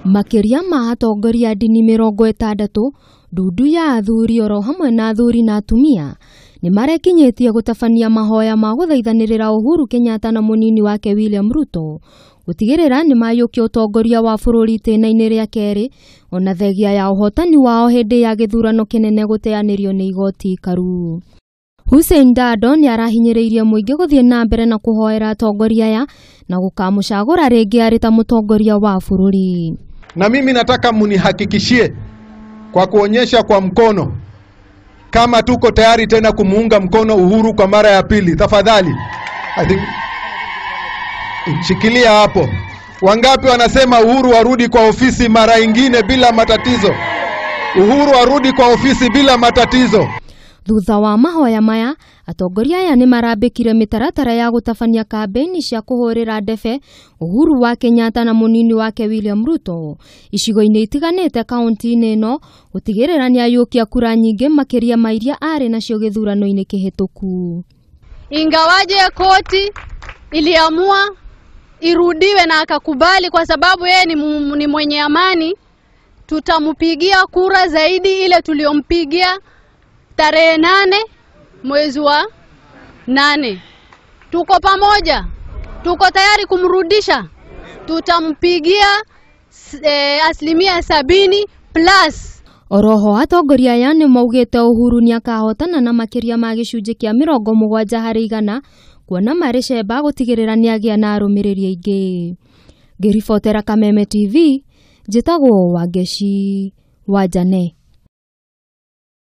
Makiria ma atongoria dini 60 ndudu ya athuri oro hamwe na athuri na atumia ni marekinyitie gutabania mahoya ma guthaithanirira Uhuru Kenyatta na munini wake William Ruto gutigirira ni mayukia utongoria wa bururi itena-ini ria keri ona thegia ya uhotani wao hindi ya githurano kinene guteanirio ni igoti karu. Hussein Bado ni arahinyiriirie muingi guthie na mbere na kuhoera atongoria ya na gukamucagura ringi ari ta mutongoria wa bururi. Na mimi nataka munihakikishie kwa kuonyesha kwa mkono kama tuko tayari tena kumuunga mkono Uhuru kwa mara ya pili. Tafadhali. Shikilia hapo. Wangapi wanasema Uhuru arudi kwa ofisi mara ingine bila matatizo? Uhuru arudi kwa ofisi bila matatizo. Thutha wa mahoya maya atongoria aya ni marambikire mitaratara ya gutabania kambi-ini cia kuhurira ndebe Uhuru wa Kenyatta na munini wake William Ruto icigo-ini itiganite kaunti-ini ino gutigirira ni ayukia kura nyingi makiria mairia ari nacio githurano-ini kihituku. Ingawaje koti iliamua irudiwe na akakubali kwa sababu yeye ni mwenye amani, tutampigia kura zaidi ile tuliompigia tarehe 8 mwezi wa 8. Tuko pamoja, tuko tayari kumrudisha, tutampigia 70%+. Oroho atongoria aya ni maugite Uhuru ni akahotana na makiria ma gicunji kia 70% kuona mari cemba gutigirira ni agia na arumiriri aingi. Ngiribotera Kameme TV, njitagwo Wangeci Wanjane.